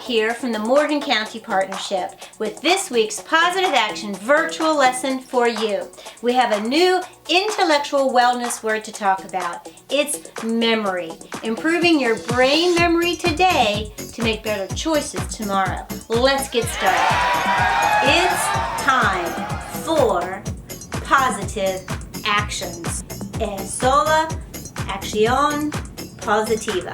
here from the Morgan County Partnership with this week's Positive Action virtual lesson for you. We have a new intellectual wellness word to talk about. It's memory. Improving your brain memory today to make better choices tomorrow. Let's get started. It's time for positive actions. Es sola acción positiva.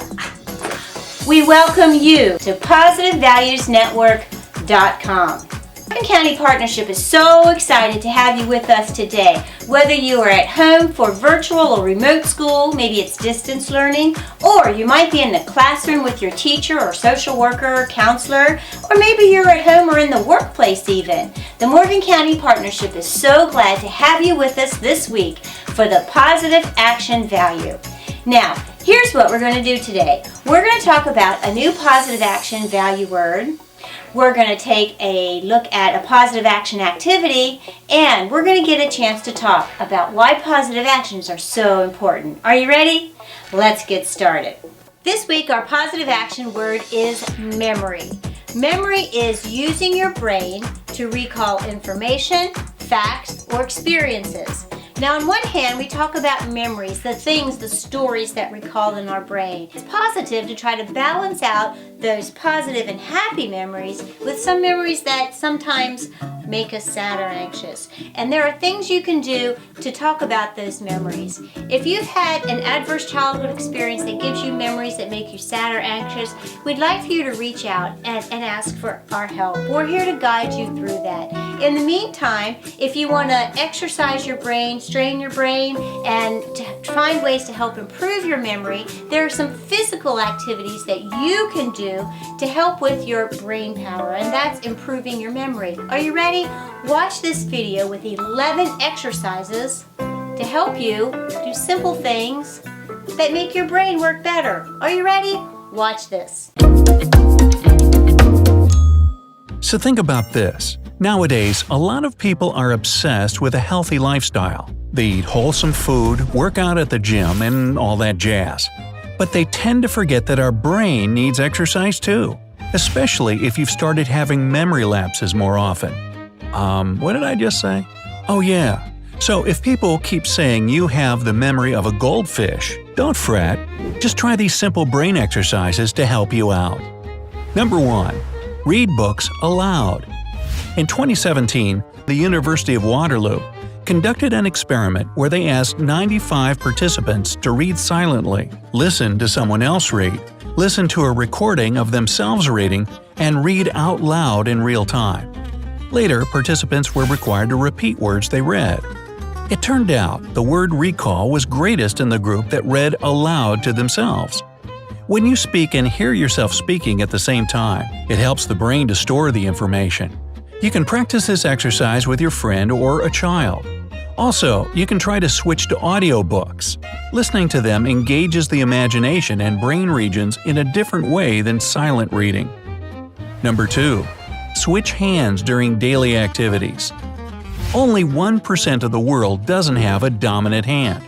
We welcome you to PositiveValuesNetwork.com. Morgan County Partnership is so excited to have you with us today. Whether you are at home for virtual or remote school, maybe it's distance learning, or you might be in the classroom with your teacher or social worker or counselor, or maybe you're at home or in the workplace even. The Morgan County Partnership is so glad to have you with us this week for the Positive Action Value. Now, here's what we're going to do today. We're going to talk about a new positive action value word. We're going to take a look at a positive action activity, and we're going to get a chance to talk about why positive actions are so important. Are you ready? Let's get started. This week, our positive action word is memory. Memory is using your brain to recall information, facts, or experiences. Now, on one hand, we talk about memories, the things, the stories that recall in our brain. It's positive to try to balance out those positive and happy memories with some memories that sometimes make us sad or anxious. And there are things you can do to talk about those memories. If you've had an adverse childhood experience that gives you memories that make you sad or anxious, we'd like for you to reach out and ask for our help. We're here to guide you through that. In the meantime, if you want to exercise your brain, strain your brain, and to find ways to help improve your memory, there are some physical activities that you can do to help with your brain power, and that's improving your memory. Are you ready? Watch this video with 11 exercises to help you do simple things that make your brain work better. Are you ready? Watch this. So think about this. Nowadays, a lot of people are obsessed with a healthy lifestyle. They eat wholesome food, work out at the gym, and all that jazz. But they tend to forget that our brain needs exercise too, especially if you've started having memory lapses more often. What did I just say? Oh yeah. So if people keep saying you have the memory of a goldfish, don't fret. Just try these simple brain exercises to help you out. Number 1. Read books aloud. In 2017, the University of Waterloo conducted an experiment where they asked 95 participants to read silently, listen to someone else read, listen to a recording of themselves reading, and read out loud in real time. Later, participants were required to repeat words they read. It turned out the word recall was greatest in the group that read aloud to themselves. When you speak and hear yourself speaking at the same time, it helps the brain to store the information. You can practice this exercise with your friend or a child. Also, you can try to switch to audiobooks. Listening to them engages the imagination and brain regions in a different way than silent reading. Number 2. Switch hands during daily activities. Only 1% of the world doesn't have a dominant hand.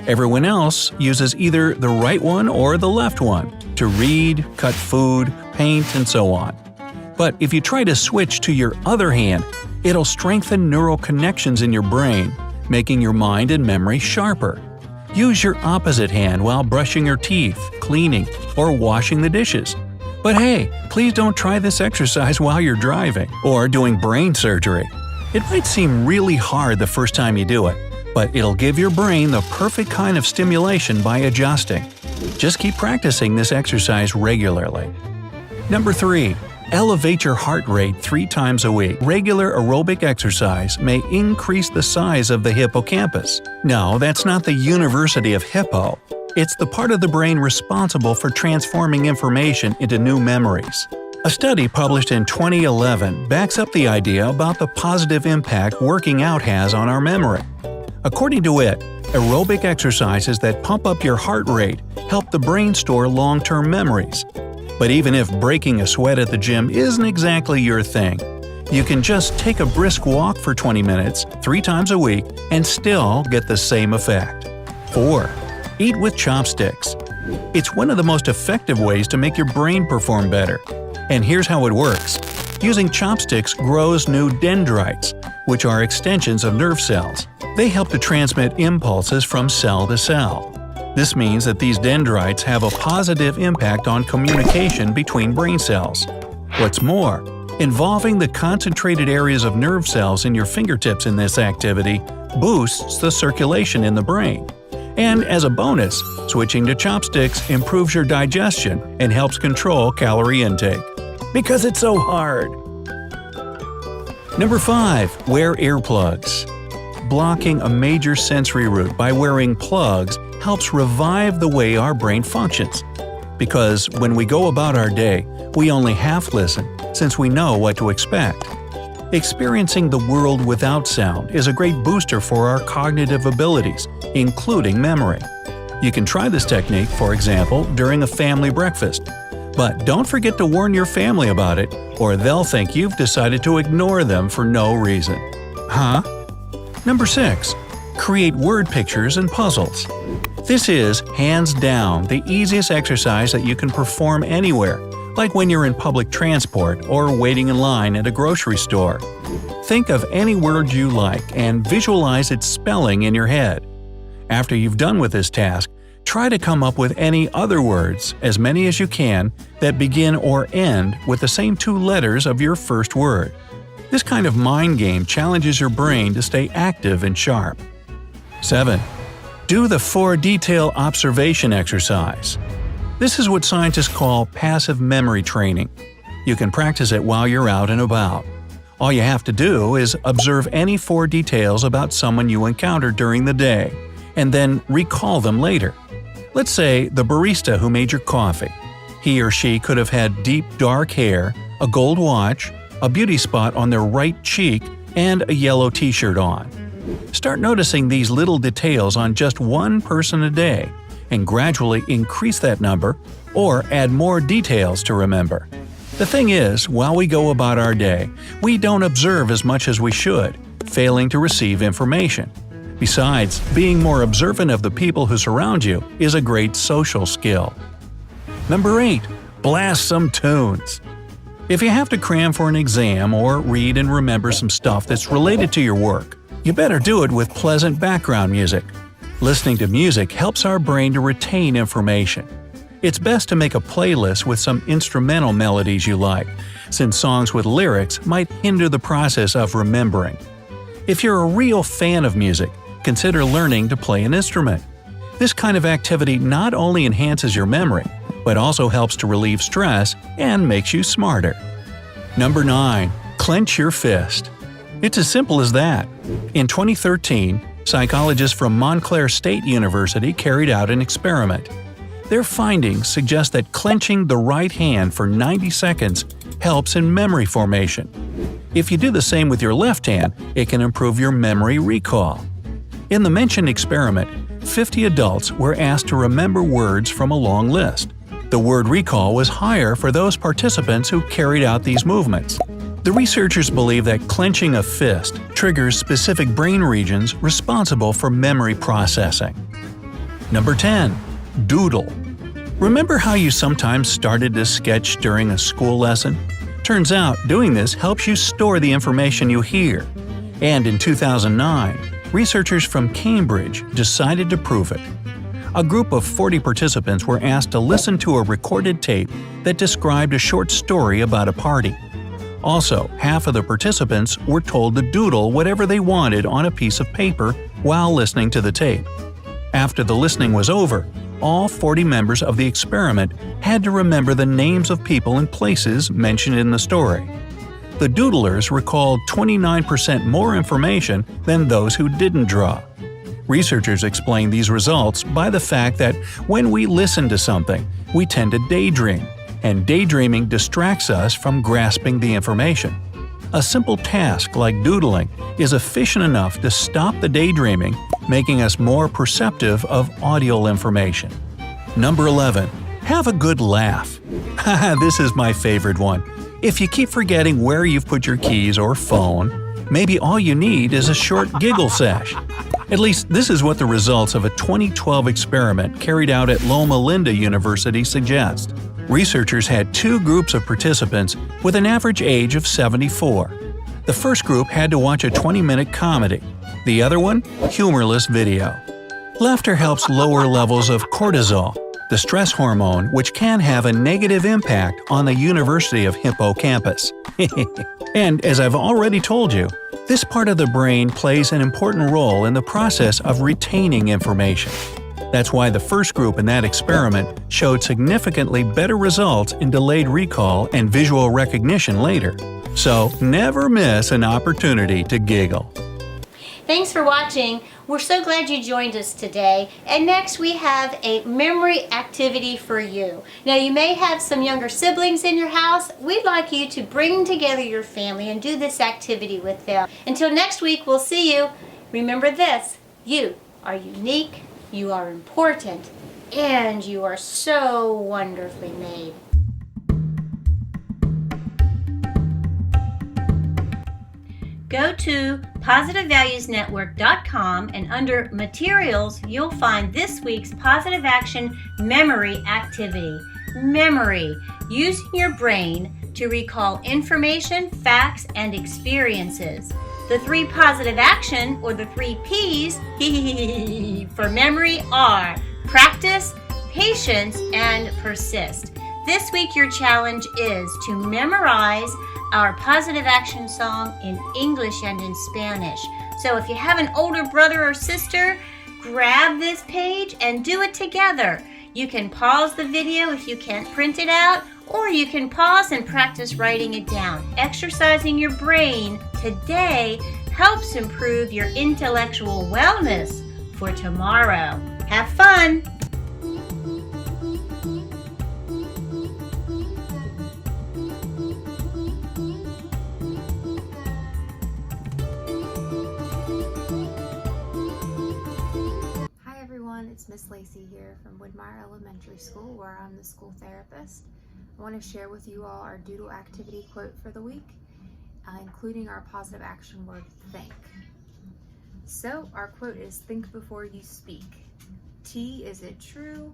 Everyone else uses either the right one or the left one to read, cut food, paint, and so on. But if you try to switch to your other hand, it'll strengthen neural connections in your brain, making your mind and memory sharper. Use your opposite hand while brushing your teeth, cleaning, or washing the dishes. But hey, please don't try this exercise while you're driving or doing brain surgery. It might seem really hard the first time you do it, but it'll give your brain the perfect kind of stimulation by adjusting. Just keep practicing this exercise regularly. Number 3. Elevate your heart rate 3 times a week. Regular aerobic exercise may increase the size of the hippocampus. No, that's not the University of Hippo. It's the part of the brain responsible for transforming information into new memories. A study published in 2011 backs up the idea about the positive impact working out has on our memory. According to it, aerobic exercises that pump up your heart rate help the brain store long-term memories. But even if breaking a sweat at the gym isn't exactly your thing, you can just take a brisk walk for 20 minutes 3 times a week and still get the same effect. 4. Eat with chopsticks. It's one of the most effective ways to make your brain perform better. And here's how it works. Using chopsticks grows new dendrites, which are extensions of nerve cells. They help to transmit impulses from cell to cell. This means that these dendrites have a positive impact on communication between brain cells. What's more, involving the concentrated areas of nerve cells in your fingertips in this activity boosts the circulation in the brain. And as a bonus, switching to chopsticks improves your digestion and helps control calorie intake. Because it's so hard! Number 5. Wear earplugs. Blocking a major sensory route by wearing plugs helps revive the way our brain functions. Because when we go about our day, we only half listen since we know what to expect. Experiencing the world without sound is a great booster for our cognitive abilities, including memory. You can try this technique, for example, during a family breakfast. But don't forget to warn your family about it, or they'll think you've decided to ignore them for no reason. Huh? Number 6. Create word pictures and puzzles. This is, hands down, the easiest exercise that you can perform anywhere, like when you're in public transport or waiting in line at a grocery store. Think of any word you like and visualize its spelling in your head. After you've done with this task, try to come up with any other words, as many as you can, that begin or end with the same 2 letters of your first word. This kind of mind game challenges your brain to stay active and sharp. 7. Do the 4-detail observation exercise. This is what scientists call passive memory training. You can practice it while you're out and about. All you have to do is observe any 4 details about someone you encountered during the day, and then recall them later. Let's say the barista who made your coffee. He or she could have had deep dark hair, a gold watch, a beauty spot on their right cheek, and a yellow t-shirt on. Start noticing these little details on just one person a day, and gradually increase that number or add more details to remember. The thing is, while we go about our day, we don't observe as much as we should, failing to receive information. Besides, being more observant of the people who surround you is a great social skill. Number 8. Blast some tunes. If you have to cram for an exam or read and remember some stuff that's related to your work, you better do it with pleasant background music. Listening to music helps our brain to retain information. It's best to make a playlist with some instrumental melodies you like, since songs with lyrics might hinder the process of remembering. If you're a real fan of music, consider learning to play an instrument. This kind of activity not only enhances your memory, but also helps to relieve stress and makes you smarter. Number 9. Clench your fist. It's as simple as that. In 2013, psychologists from Montclair State University carried out an experiment. Their findings suggest that clenching the right hand for 90 seconds helps in memory formation. If you do the same with your left hand, it can improve your memory recall. In the mentioned experiment, 50 adults were asked to remember words from a long list. The word recall was higher for those participants who carried out these movements. The researchers believe that clenching a fist triggers specific brain regions responsible for memory processing. Number 10. Doodle. Remember how you sometimes started to sketch during a school lesson? Turns out doing this helps you store the information you hear. And in 2009, researchers from Cambridge decided to prove it. A group of 40 participants were asked to listen to a recorded tape that described a short story about a party. Also, half of the participants were told to doodle whatever they wanted on a piece of paper while listening to the tape. After the listening was over, all 40 members of the experiment had to remember the names of people and places mentioned in the story. The doodlers recalled 29% more information than those who didn't draw. Researchers explain these results by the fact that when we listen to something, we tend to daydream, and daydreaming distracts us from grasping the information. A simple task like doodling is efficient enough to stop the daydreaming, making us more perceptive of audio information. Number 11. Have a good laugh. Haha, this is my favorite one. If you keep forgetting where you've put your keys or phone, maybe all you need is a short giggle sesh. At least this is what the results of a 2012 experiment carried out at Loma Linda University suggest. Researchers had two groups of participants with an average age of 74. The first group had to watch a 20-minute comedy. The other one, humorless video. Laughter helps lower levels of cortisol, the stress hormone which can have a negative impact on the University of Hippocampus. And as I've already told you, this part of the brain plays an important role in the process of retaining information. That's why the first group in that experiment showed significantly better results in delayed recall and visual recognition later. So never miss an opportunity to giggle. Thanks for watching. We're so glad you joined us today. And next we have a memory activity for you. Now you may have some younger siblings in your house. We'd like you to bring together your family and do this activity with them. Until next week, we'll see you. Remember this, you are unique, you are important, and you are so wonderfully made. Go to positivevaluesnetwork.com and under Materials, you'll find this week's Positive Action Memory Activity. Memory, using your brain to recall information, facts, and experiences. The 3 positive action, or the 3 P's, for memory are practice, patience, and persist. This week your challenge is to memorize our positive action song in English and in Spanish. So if you have an older brother or sister, grab this page and do it together. You can pause the video if you can't print it out, or you can pause and practice writing it down. Exercising your brain today helps improve your intellectual wellness for tomorrow. Have fun! It's Miss Lacey here from Woodmire Elementary School, where I'm the school therapist. I want to share with you all our doodle activity quote for the week, including our positive action word, think. So our quote is, think before you speak. T, is it true?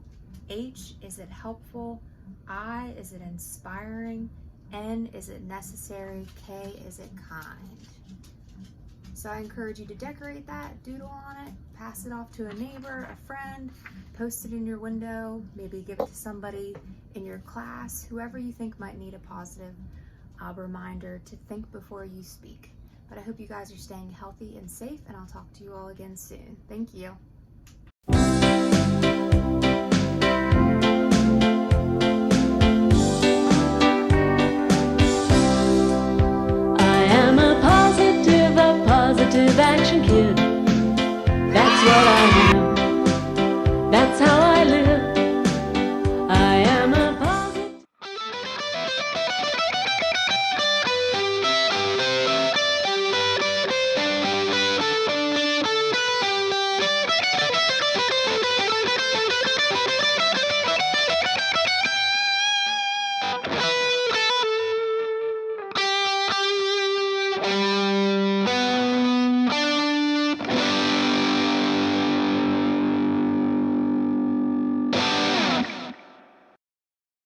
H, is it helpful? I, is it inspiring? N, is it necessary? K, is it kind? So I encourage you to decorate that, doodle on it, pass it off to a neighbor, a friend, post it in your window, maybe give it to somebody in your class, whoever you think might need a positive reminder to think before you speak. But I hope you guys are staying healthy and safe, and I'll talk to you all again soon. Thank you. Positive action kid. That's what I am. That's how I live. I am a positive.